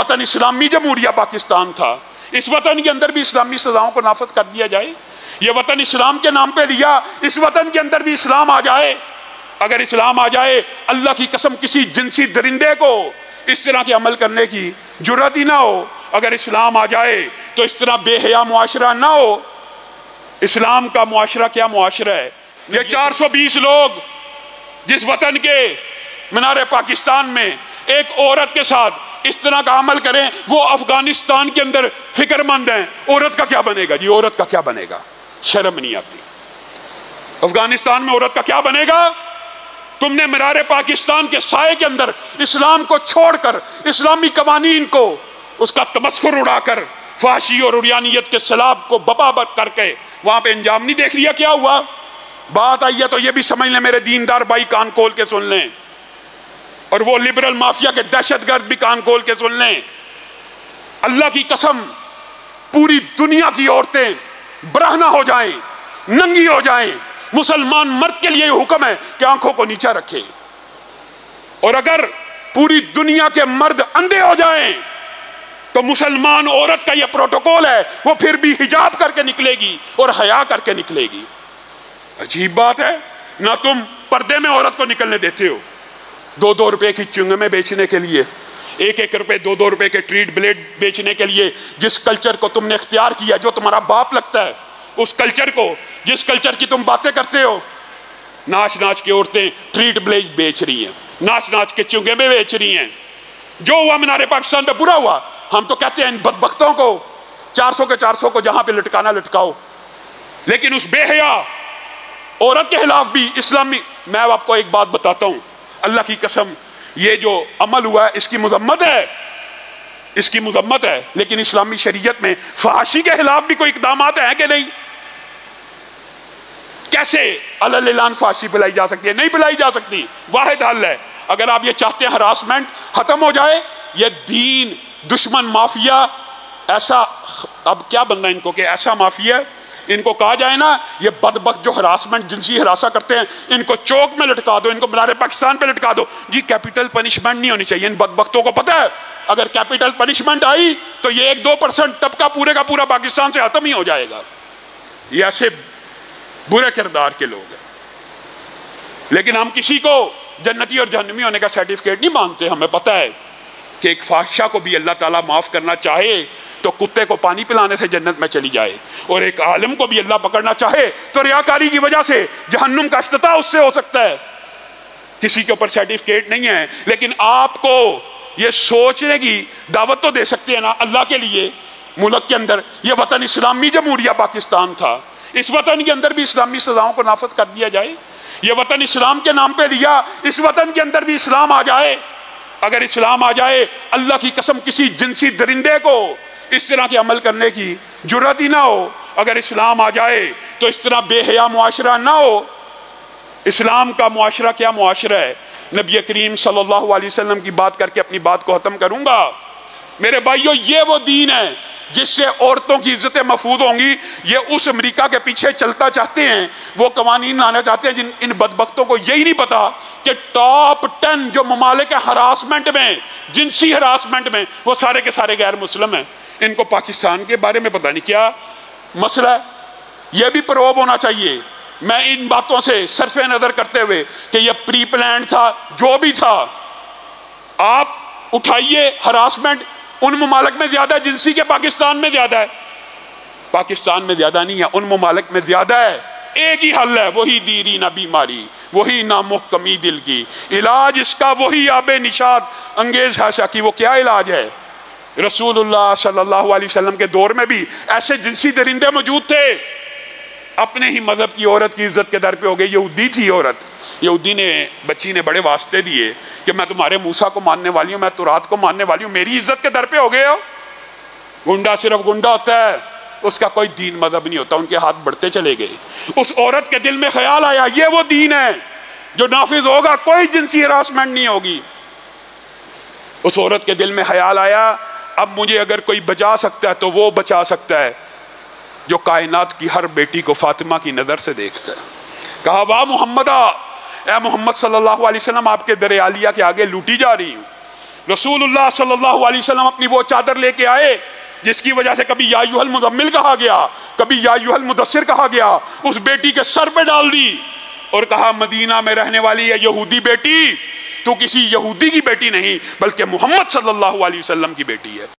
وطن اسلامی جمہوریہ پاکستان تھا، اس وطن کے اندر بھی اسلامی سزاؤں کو نافذ کر دیا جائے۔ یہ وطن اسلام کے نام پہ لیا، اس وطن کے اندر بھی اسلام آ جائے۔ اگر اسلام آ جائے، اللہ کی قسم کسی جنسی درندے کو اس طرح کے عمل کرنے کی جرات ہی نہ ہو۔ اگر اسلام آ جائے تو اس طرح بے حیا معاشرہ نہ ہو۔ اسلام کا معاشرہ کیا معاشرہ ہے؟ یہ 420 لوگ جس وطن کے مینار پاکستان میں ایک عورت کے ساتھ اس طرح کا عمل کریں، وہ افغانستان کے اندر فکر مند ہیں، عورت کا کیا بنے گا جی؟ عورت کا کیا بنے گا؟ شرم نہیں آتی؟ افغانستان میں عورت کا کیا بنے گا؟ تم نے مینار پاکستان کے سائے کے اندر اسلام کو چھوڑ کر، اسلامی قوانین کو، اس کا تمسخر اڑا کر، فحاشی اور عریانیت کے سیلاب کو بپا کر کے وہاں پہ انجام نہیں دیکھ لیا؟ کیا ہوا؟ بات آئی ہے تو یہ بھی سمجھ لیں میرے دیندار بھائی، کان کھول کے سن لیں، اور وہ لبرل مافیا کے دہشت گرد بھی کان کھول کے سن لیں۔ اللہ کی قسم، پوری دنیا کی عورتیں برہنہ ہو جائیں، ننگی ہو جائیں، مسلمان مرد کے لیے یہ حکم ہے کہ آنکھوں کو نیچا رکھے، اور اگر پوری دنیا کے مرد اندھے ہو جائیں تو مسلمان عورت کا یہ پروٹوکول ہے، وہ پھر بھی حجاب کر کے نکلے گی اور حیا کر کے نکلے گی۔ عجیب بات ہے، نہ تم پردے میں عورت کو نکلنے دیتے ہو، 2 روپے کی چنگمیں بیچنے کے لیے، 1 روپے 2 روپے کے ٹریٹ بلیڈ بیچنے کے لیے جس کلچر کو تم نے اختیار کیا، جو تمہارا باپ لگتا ہے، اس کلچر کو، جس کلچر کی تم باتیں کرتے ہو، ناچ ناچ کے عورتیں ٹریٹ بلیڈ بیچ رہی ہیں، ناچ ناچ کے چنگمیں بیچ رہی ہیں۔ جو ہوا مینار پاکستان پہ برا ہوا، ہم تو کہتے ہیں ان بدبختوں کو 400 کے 400 کو جہاں پہ لٹکانا لٹکاؤ، لیکن اس بے حیا عورت کے خلاف بھی اسلامی، میں آپ کو ایک بات بتاتا ہوں، اللہ کی قسم یہ جو عمل ہوا ہے اس کی مذمت ہے، اس کی مذمت ہے، لیکن اسلامی شریعت میں فحاشی کے خلاف بھی کوئی اقدامات ہیں کہ نہیں؟ کیسے علی الاعلان فحاشی پلائی جا سکتی ہے؟ نہیں پلائی جا سکتی۔ واحد حل ہے، اگر آپ یہ چاہتے ہیں ہراسمنٹ ختم ہو جائے، یہ دین دشمن مافیا، ایسا اب کیا بننا ان کو کہ ایسا مافیا ہے، ان کو کہا جائے نا یہ بدبخت جو ہراسمنٹ جنسی ہراساں کرتے ہیں، ان کو چوک میں لٹکا دو، ان کو مینار پاکستان پہ لٹکا دو۔ جی کیپٹل پنشمنٹ نہیں ہونی چاہیے، ان بدبختوں کو پتہ ہے اگر کیپٹل پنشمنٹ آئی تو یہ 1-2% طبقہ پورے کا پورا پاکستان سے ختم ہی ہو جائے گا۔ یہ ایسے برے کردار کے لوگ ہیں، لیکن ہم کسی کو جنتی اور جہنمی ہونے کا سرٹیفکیٹ نہیں مانتے۔ ہمیں پتہ ہے کہ ایک فاحشہ کو بھی اللہ تعالیٰ معاف کرنا چاہے تو کتے کو پانی پلانے سے جنت میں چلی جائے، اور ایک عالم کو بھی اللہ پکڑنا چاہے تو ریاکاری کی وجہ سے جہنم کا افتتاح اس سے ہو سکتا ہے۔ کسی کے اوپر سرٹیفکیٹ نہیں ہے، لیکن آپ کو یہ سوچنے کی دعوت تو دے سکتے ہیں نا اللہ کے لیے، ملک کے اندر یہ وطن اسلامی جمہوریہ پاکستان تھا، اس وطن کے اندر بھی اسلامی سزاؤں کو نافذ کر دیا جائے۔ یہ وطن اسلام کے نام پہ لیا، اس وطن کے اندر بھی اسلام آ جائے۔ اگر اسلام آ جائے، اللہ کی قسم کسی جنسی درندے کو اس طرح کے عمل کرنے کی جرات ہی نہ ہو۔ اگر اسلام آ جائے تو اس طرح بے حیا معاشرہ نہ ہو۔ اسلام کا معاشرہ کیا معاشرہ ہے؟ نبی کریم صلی اللہ علیہ وسلم کی بات کر کے اپنی بات کو ختم کروں گا۔ میرے بھائیو، یہ وہ دین ہے جس سے عورتوں کی عزتیں محفوظ ہوں گی۔ یہ اس امریکہ کے پیچھے چلتا چاہتے ہیں، وہ قوانین لانا چاہتے ہیں جن ان بدبختوں کو یہی نہیں پتا کہ ٹاپ 10 جو ممالک ہراسمنٹ میں، جنسی ہراسمنٹ میں، وہ سارے کے سارے غیر مسلم ہیں۔ ان کو پاکستان کے بارے میں پتہ نہیں کیا مسئلہ ہے۔ یہ بھی پروب ہونا چاہیے۔ میں ان باتوں سے صرف نظر کرتے ہوئے کہ یہ پری پلانڈ تھا، جو بھی تھا، آپ اٹھائیے ہراسمنٹ ان ممالک میں زیادہ ہے جنسی کے، پاکستان میں زیادہ ہے؟ پاکستان میں زیادہ نہیں ہے، ان ممالک میں زیادہ ہے۔ ایک ہی حل ہے، وہی دیری نہ بیماری، وہی نامحکمی دل کی، علاج اس کا وہی آب نشاط انگیز ہے کی۔ وہ کیا علاج ہے؟ رسول اللہ صلی اللہ علیہ وسلم کے دور میں بھی ایسے جنسی درندے موجود تھے، اپنے ہی مذہب کی عورت کی عزت کے در پہ ہو گئی۔ یہودی تھی عورت، یہودی نے بچی نے بڑے واسطے دیے کہ میں تمہارے موسیٰ کو ماننے والی ہوں، میں تورات کو ماننے والی ہوں، میری عزت کے در پہ ہو گئے ہو۔ گنڈا صرف گنڈا ہوتا ہے، اس کا کوئی دین مذہب نہیں ہوتا۔ ان کے ہاتھ بڑھتے چلے گئے۔ اس عورت کے دل میں خیال آیا یہ وہ دین ہے جو نافذ ہوگا، کوئی جنسی ہراسمنٹ نہیں ہوگی۔ اس عورت کے دل میں خیال آیا اب مجھے اگر کوئی بچا سکتا ہے تو وہ بچا سکتا ہے جو کائنات کی ہر بیٹی کو فاطمہ کی نظر سے دیکھتا ہے۔ کہا واہ محمدہ، اے محمد صلی اللہ علیہ وسلم، آپ کے در عالیہ کے آگے لوٹی جا رہی ہوں، رسول اللہ صلی اللہ علیہ وسلم اپنی وہ چادر لے کے آئے جس کی وجہ سے کبھی یا ایھا المزمل کہا گیا، کبھی یا ایھا المدثر کہا گیا، اس بیٹی کے سر پہ ڈال دی اور کہا مدینہ میں رہنے والی ہے یہودی بیٹی، تو کسی یہودی کی بیٹی نہیں بلکہ محمد صلی اللہ علیہ وسلم کی بیٹی ہے۔